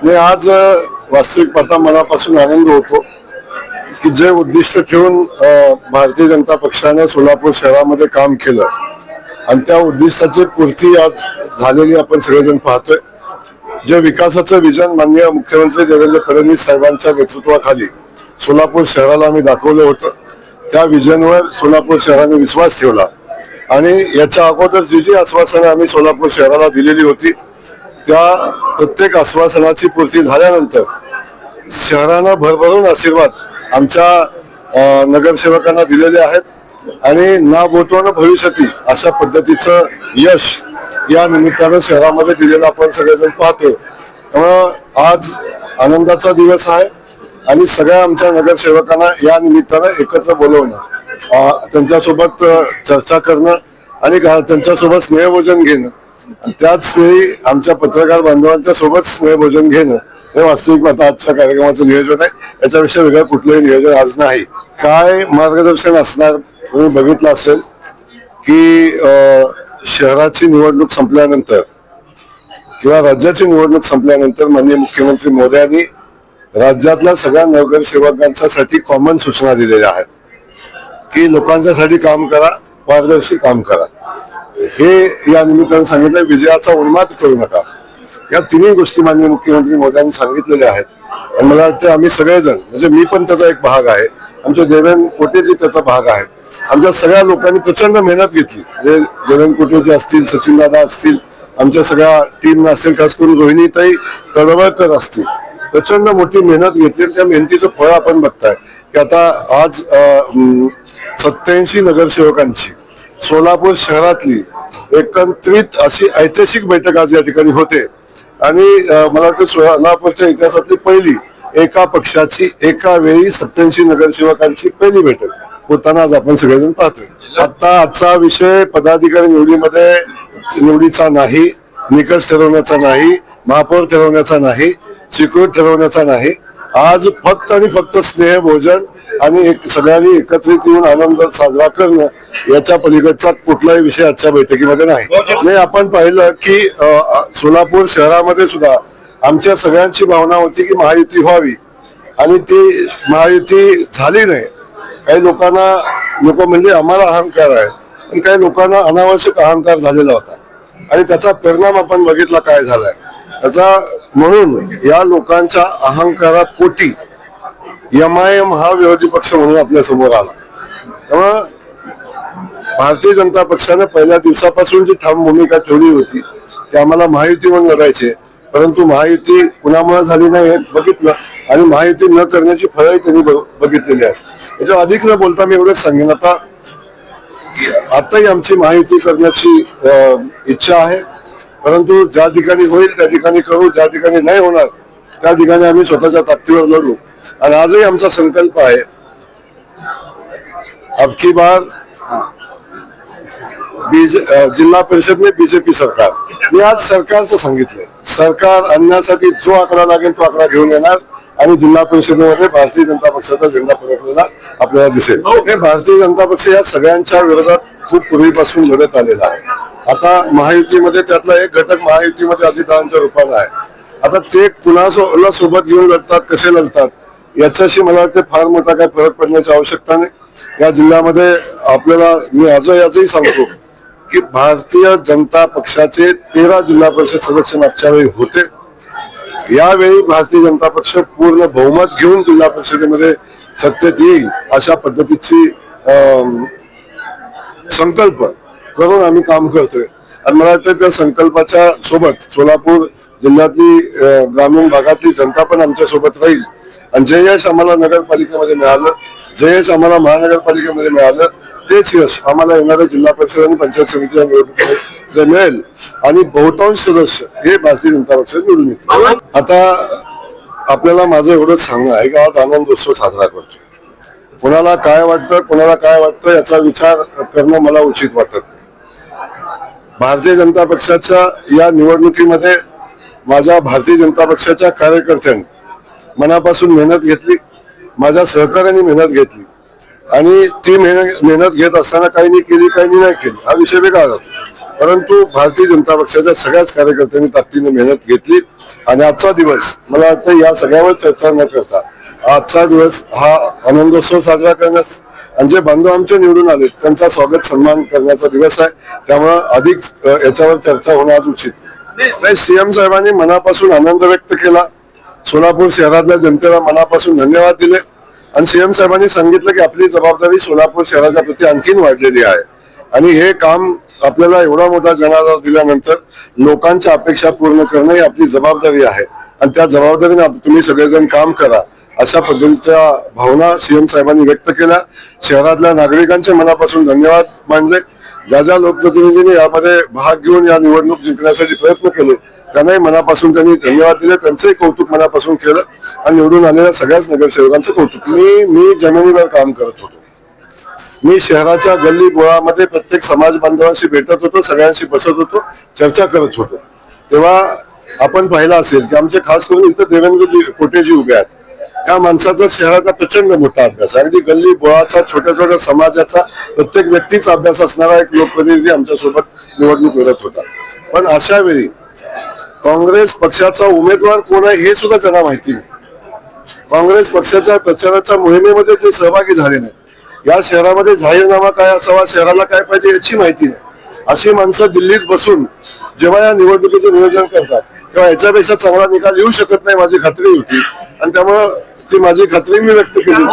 मी आज वास्तविक पाहता मनापासून आनंद होतो की जे उद्दिष्ट ठेवून भारतीय जनता पक्षाने सोलापूर शहरामध्ये काम केलं आणि त्या उद्दिष्टाची पूर्ती आज झालेली आपण सगळेजण पाहतोय. जे विकासाचं विजन माननीय मुख्यमंत्री देवेंद्र फडणवीस साहेबांच्या नेतृत्वाखाली सोलापूर शहराला आम्ही दाखवलं होतं, त्या विजनवर सोलापूर शहराने विश्वास ठेवला आणि याच्या अगोदर जी आश्वासनं आम्ही सोलापूर शहराला दिलेली होती त्या प्रत्येक आश्वासनाची पूर्ती झाल्यानंतर शहरानं भरभरून आशीर्वाद आमच्या नगरसेवकांना दिलेले आहेत आणि ना बोटवणं भविष्यती अशा पद्धतीचं यश या निमित्तानं शहरामध्ये दिलेलं आपण सगळेजण पाहतोय. त्यामुळं आज आनंदाचा दिवस आहे आणि सगळ्या आमच्या नगरसेवकांना या निमित्तानं एकत्र बोलवणं, त्यांच्यासोबत चर्चा करणं आणि त्यांच्यासोबत स्नेहभोजन घेणं, त्याच वेळी आमच्या पत्रकार बांधवांच्या सोबत स्नेहभोजन घेणं हे वास्तविक आता आजच्या कार्यक्रमाचं नियोजन आहे. याच्यापेक्षा वेगळं कुठलंही नियोजन आज नाही. काय मार्गदर्शन असणार तुम्ही बघितलं असेल की शहराची निवडणूक संपल्यानंतर किंवा राज्याची निवडणूक संपल्यानंतर माननीय मुख्यमंत्री मोदयांनी राज्यातल्या सगळ्या नगरसेवकांच्यासाठी कॉमन सूचना दिलेल्या आहेत की लोकांच्यासाठी काम करा, पारदर्शी काम करा. हे या निमित्तानं सांगितलं. विजयाचा उन्माद करू नका, या तिन्ही गोष्टी माननीय मुख्यमंत्री मोदयांनी सांगितलेल्या आहेत. आणि मला वाटतं आम्ही सगळेजण, म्हणजे मी पण त्याचा एक भाग आहे, आमचे देवेंद्र कोटेजी त्याचा भाग आहेत, आमच्या सगळ्या लोकांनी प्रचंड मेहनत घेतली. म्हणजे देवेंद्र कोटेजी असतील, सचिन दादा असतील, आमच्या सगळ्या टीम असतील, खास करून रोहिणीताई तळवळकर असतील, प्रचंड मोठी मेहनत घेतली. त्या मेहनतीचं फळ आपण बघताय की आता आज 87 नगरसेवकांची सोलापूर शहरातली एकत्रित अशी ऐतिहासिक बैठक आज या ठिकाणी होते आणि मला वाटतं सोलापूरच्या इतिहासातली पहिली एका पक्षाची एका वेळी 87 नगरसेवकांची पहिली बैठक होताना आज आपण सगळेजण पाहतोय. आता आजचा विषय पदाधिकारी निवडीचा नाही, निकष ठरवण्याचा नाही, महापौर ठरवण्याचा नाही, सिक्युरिटी ठरवण्याचा नाही. आज फक्त आणि फक्त स्नेहभोजन आणि सगळ्यांनी एकत्रित येऊन आनंद साजरा करणं याच्या पलीकडचा कुठलाही विषय आजच्या बैठकीमध्ये नाही. आपण पाहिलं की सोलापूर शहरामध्ये सुद्धा आमच्या सगळ्यांची भावना होती की महायुती व्हावी आणि ती महायुती झाली नाही. काही लोक म्हणजे आम्हाला अहंकार आहे, पण काही लोकांना अनावश्यक अहंकार झालेला होता आणि त्याचा परिणाम आपण बघितला काय झालाय त्याचा. म्हणून या लोकांच्या अहंकारापोटी MIM हा विरोधी पक्ष म्हणून आपल्या समोर आला. त्यामुळं भारतीय जनता पक्षाने पहिल्या दिवसापासून जी ठाम भूमिका ठेवली होती की आम्हाला महायुती म्हणून लढायचे, परंतु महायुती कुणामुळे झाली नाही हे बघितलं आणि महायुती न करण्याची फळंही त्यांनी बघितलेली आहे. याच्यावर अधिक न बोलता मी एवढंच सांगेन, आताही आमची महायुती करण्याची इच्छा आहे, परंतु ज्या ठिकाणी होईल त्या ठिकाणी करू, ज्या ठिकाणी नाही होणार त्या ठिकाणी आम्ही स्वतःच्या ताकदीवर लढू. आणि आजही आमचा संकल्प आहे अब की बार जिल्हा परिषद में बीजेपी सरकार. मी आज सरकारचं सांगितलंय, सरकार आणण्यासाठी जो आकडा लागेल तो आकडा घेऊन येणार आणि जिल्हा परिषदेमध्ये भारतीय जनता पक्षाचा झेंडा फडकलेला आपल्याला दिसेल. हे भारतीय जनता पक्ष या सगळ्यांच्या विरोधात खूप पूर्वीपासून लढत आलेला आहे. आता महायुतीमध्ये त्यातला एक घटक महायुतीमध्ये अजितदादांच्या रूपानं आहे. आता ते कुणाला सोबत घेऊन लढतात, कसे लढतात याच्याशी मला वाटतं फार मोठा काही फरक पडण्याची आवश्यकता नाही. या जिल्ह्यामध्ये आपल्याला मी आजही सांगतो की भारतीय जनता पक्षाचे 13 जिल्हा परिषद सदस्य मागच्या वेळी होते. यावेळी भारतीय जनता पक्ष पूर्ण बहुमत घेऊन जिल्हा परिषदेमध्ये सत्तेत येईल अशा पद्धतीची संकल्प करून आम्ही काम करतोय. आणि मला वाटतं त्या संकल्पाच्या सोबत सोलापूर जिल्ह्यातली ग्रामीण भागातली जनता पण आमच्या सोबत राहील. आणि जे यश आम्हाला नगरपालिकेमध्ये मिळालं, जे यश आम्हाला महानगरपालिकेमध्ये मिळालं, तेच यश आम्हाला येणाऱ्या जिल्हा परिषद आणि पंचायत समितीच्या निवडणुकीमध्ये मिळेल आणि बहुतांश सदस्य हे भारतीय जनता पक्षात निवडून येतील. आता आपल्याला माझं एवढंच सांगणं आहे की आज आनंदोत्सव साजरा करतो. कोणाला काय वाटतं याचा विचार करणं मला उचित वाटत नाही. भारतीय जनता पक्षाच्या या निवडणुकीमध्ये माझ्या भारतीय जनता पक्षाच्या कार्यकर्त्यांनी मनापासून मेहनत घेतली, माझ्या सहकार्याने मेहनत घेतली आणि ती मेहनत घेत असताना काही केली काही नाही केली हा विषय वेगळा जातो. परंतु भारतीय जनता पक्षाच्या सगळ्याच कार्यकर्त्यांनी ताकदीने मेहनत घेतली आणि आजचा दिवस मला वाटतं या सगळ्यावर चर्चा न करता आजचा दिवस हा आनंदोत्सव साजरा करण्यास आणि जे बांधव आमचे निवडून आले त्यांचा स्वागत सन्मान करण्याचा दिवस आहे. त्यामुळं अधिक याच्यावर चर्चा होणं आज उचित नाही. सीएम साहेबांनी मनापासून आनंद व्यक्त केला, सोलापूर शहरातल्या जनतेला मनापासून धन्यवाद दिले आणि सीएम साहेबांनी सांगितलं की आपली जबाबदारी सोलापूर शहराच्या प्रती आणखीन वाढलेली आहे आणि हे काम आपल्याला एवढा मोठा जनाधार दिल्यानंतर लोकांच्या अपेक्षा पूर्ण करणं ही आपली जबाबदारी आहे आणि त्या जबाबदारीने तुम्ही सगळेजण काम करा अशा पद्धतीच्या भावना सीएम साहेबांनी व्यक्त केल्या. शहरातल्या नागरिकांचे मनापासून धन्यवाद मानले. ज्या ज्या लोकप्रतिनिधींनी यामध्ये भाग घेऊन या निवडणूक जिंकण्यासाठी प्रयत्न केले त्यांनाही मनापासून त्यांनी धन्यवाद दिले, त्यांचंही कौतुक मनापासून केलं आणि निवडून आलेल्या सगळ्याच नगरसेवकांचं कौतुक. मी जमिनीवर काम करत होतो, मी शहराच्या गल्ली बोळामध्ये प्रत्येक समाज बांधवांशी भेटत होतो, सगळ्यांशी बसत होतो, चर्चा करत होतो. तेव्हा आपण पाहिलं असेल की आमचे खास करून इथं देवेंद्रजी कोटेजी उभे आहेत. या माणसाचा शहराचा प्रचंड मोठा अभ्यास, अगदी गल्ली बोळाचा छोट्या छोट्या समाजाचा प्रत्येक व्यक्तीचा अभ्यास असणारा एक लोकप्रतिनिधी आमच्यासोबत निवडणूक लढत होता. पण अशा वेळी काँग्रेस पक्षाचा उमेदवार कोण आहे हे सुद्धा त्यांना माहिती नाही. काँग्रेस पक्षाच्या प्रचाराच्या मोहिमेमध्ये ते सहभागी झाले नाही. या शहरामध्ये जाहीरनामा काय असावा, शहराला काय पाहिजे याची माहिती नाही. अशी माणसं दिल्लीत बसून जेव्हा या निवडणुकीचं नियोजन करतात तेव्हा याच्यापेक्षा चांगला निकाल येऊ शकत नाही माझी खात्री होती आणि त्यामुळं ती माझी खात्री मी व्यक्त केली.